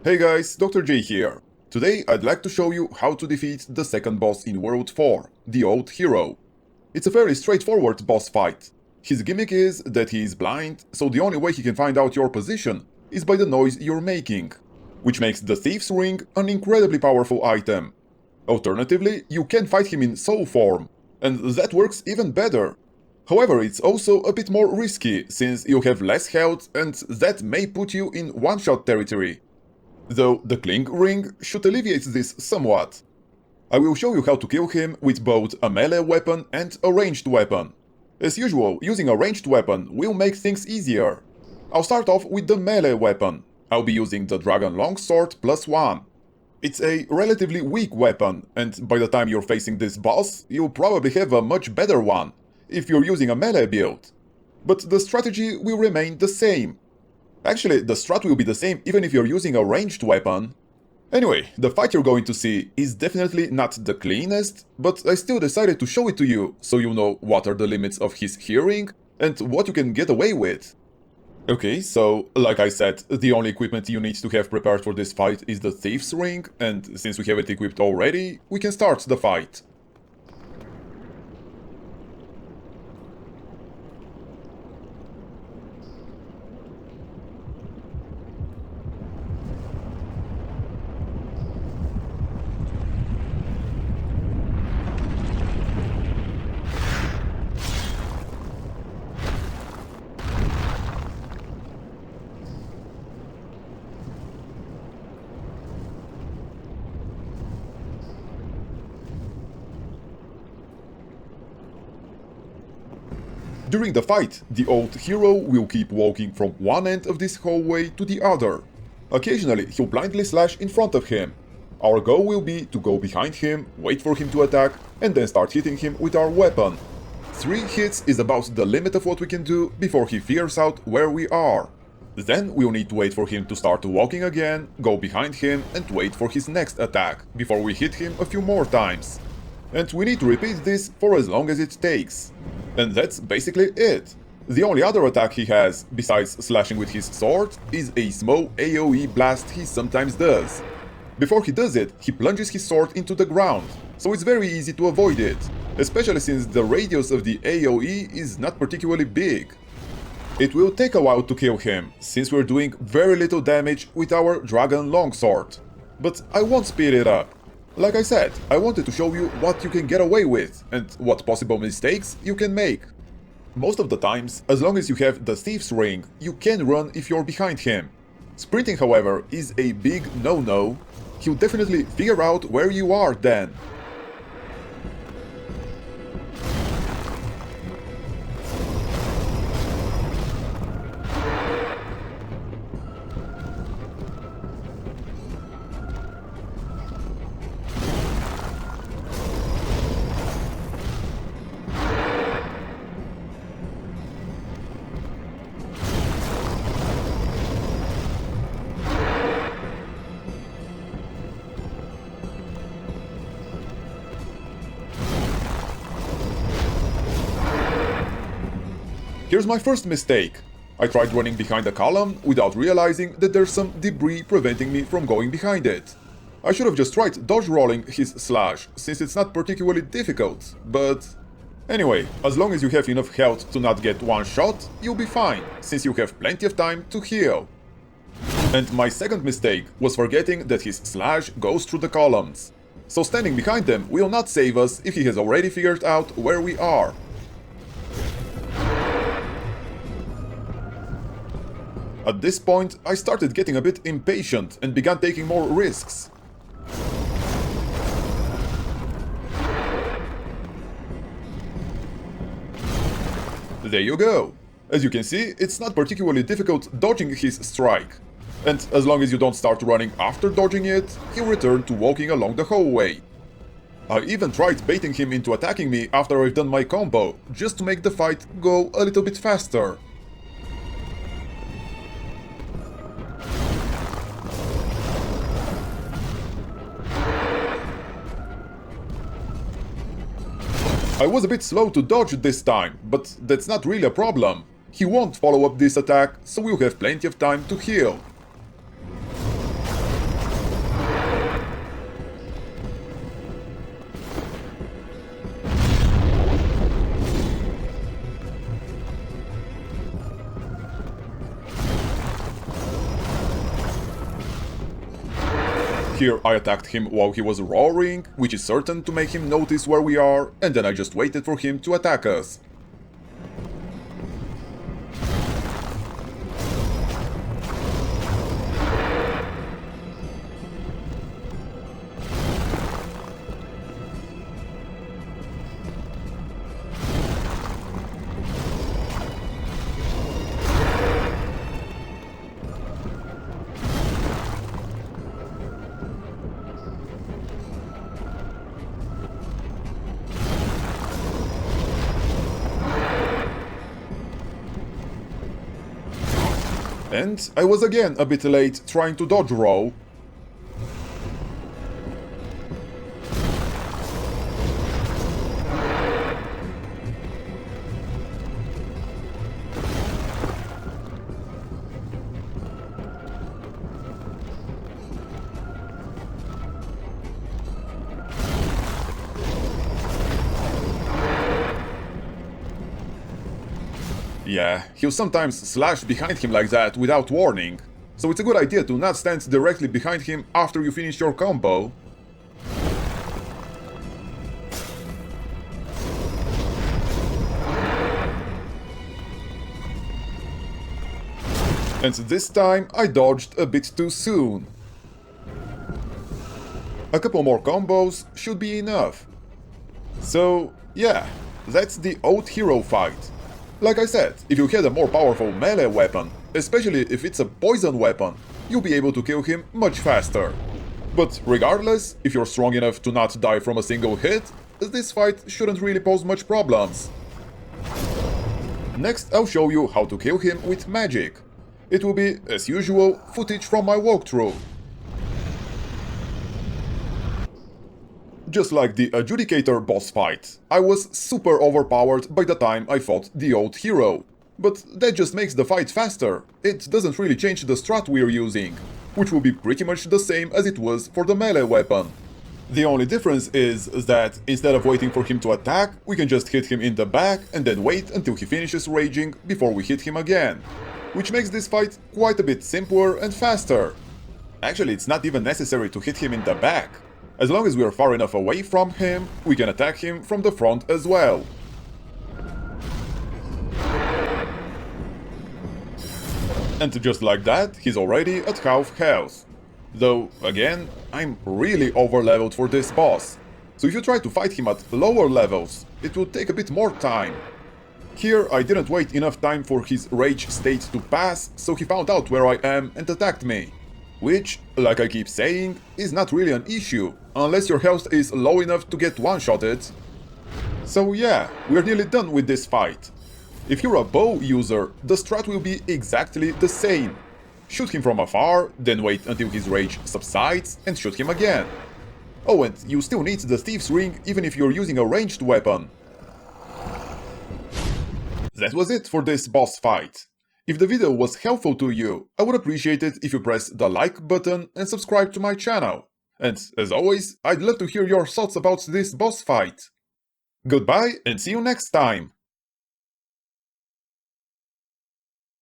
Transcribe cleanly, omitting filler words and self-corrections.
Hey guys, Dr. J here. Today I'd like to show you how to defeat the second boss in World 4, the Old Hero. It's a very straightforward boss fight. His gimmick is that he is blind, so the only way he can find out your position is by the noise you're making, which makes the Thief's Ring an incredibly powerful item. Alternatively, you can fight him in soul form, and that works even better. However, it's also a bit more risky, since you have less health and that may put you in one-shot territory. Though the Cling Ring should alleviate this somewhat. I will show you how to kill him with both a melee weapon and a ranged weapon. As usual, using a ranged weapon will make things easier. I'll start off with the melee weapon. I'll be using the Dragon Longsword +1. It's a relatively weak weapon, and by the time you're facing this boss, you'll probably have a much better one, if you're using a melee build. But the strategy will remain the same. Actually, the strat will be the same even if you're using a ranged weapon. Anyway, the fight you're going to see is definitely not the cleanest, but I still decided to show it to you, so you know what are the limits of his hearing and what you can get away with. Okay, so, like I said, the only equipment you need to have prepared for this fight is the Thief's Ring, and since we have it equipped already, we can start the fight. During the fight, the old hero will keep walking from one end of this hallway to the other. Occasionally, he'll blindly slash in front of him. Our goal will be to go behind him, wait for him to attack, and then start hitting him with our weapon. 3 hits is about the limit of what we can do before he figures out where we are. Then we'll need to wait for him to start walking again, go behind him, and wait for his next attack, before we hit him a few more times. And we need to repeat this for as long as it takes. And that's basically it. The only other attack he has, besides slashing with his sword, is a small AoE blast he sometimes does. Before he does it, he plunges his sword into the ground, so it's very easy to avoid it, especially since the radius of the AoE is not particularly big. It will take a while to kill him, since we're doing very little damage with our Dragon Longsword. But I won't speed it up. Like I said, I wanted to show you what you can get away with, and what possible mistakes you can make. Most of the times, as long as you have the Thief's Ring, you can run if you're behind him. Sprinting, however, is a big no-no. He'll definitely figure out where you are then. Here's my first mistake. I tried running behind a column without realizing that there's some debris preventing me from going behind it. I should have just tried dodge rolling his slash, since it's not particularly difficult, but... Anyway, as long as you have enough health to not get one shot, you'll be fine, since you have plenty of time to heal. And my second mistake was forgetting that his slash goes through the columns. So standing behind them will not save us if he has already figured out where we are. At this point, I started getting a bit impatient and began taking more risks. There you go. As you can see, it's not particularly difficult dodging his strike. And as long as you don't start running after dodging it, he'll return to walking along the hallway. I even tried baiting him into attacking me after I've done my combo, just to make the fight go a little bit faster. I was a bit slow to dodge this time, but that's not really a problem. He won't follow up this attack, so we'll have plenty of time to heal. Here I attacked him while he was roaring, which is certain to make him notice where we are, and then I just waited for him to attack us. And I was again a bit late trying to dodge row. Yeah, he'll sometimes slash behind him like that without warning, so it's a good idea to not stand directly behind him after you finish your combo. And this time I dodged a bit too soon. A couple more combos should be enough. So yeah, that's the old hero fight. Like I said, if you had a more powerful melee weapon, especially if it's a poison weapon, you'll be able to kill him much faster. But regardless, if you're strong enough to not die from a single hit, this fight shouldn't really pose much problems. Next I'll show you how to kill him with magic. It will be, as usual, footage from my walkthrough. Just like the Adjudicator boss fight, I was super overpowered by the time I fought the old hero. But that just makes the fight faster, it doesn't really change the strat we're using, which will be pretty much the same as it was for the melee weapon. The only difference is that instead of waiting for him to attack, we can just hit him in the back and then wait until he finishes raging before we hit him again, which makes this fight quite a bit simpler and faster. Actually, it's not even necessary to hit him in the back. As long as we are far enough away from him, we can attack him from the front as well. And just like that, he's already at half health. Though, again, I'm really overleveled for this boss. So if you try to fight him at lower levels, it will take a bit more time. Here I didn't wait enough time for his rage state to pass, so he found out where I am and attacked me. Which, like I keep saying, is not really an issue, unless your health is low enough to get one-shotted. So yeah, we're nearly done with this fight. If you're a bow user, the strat will be exactly the same. Shoot him from afar, then wait until his rage subsides and shoot him again. Oh, and you still need the Thief's Ring even if you're using a ranged weapon. That was it for this boss fight. If the video was helpful to you, I would appreciate it if you press the like button and subscribe to my channel. And as always, I'd love to hear your thoughts about this boss fight. Goodbye and see you next time!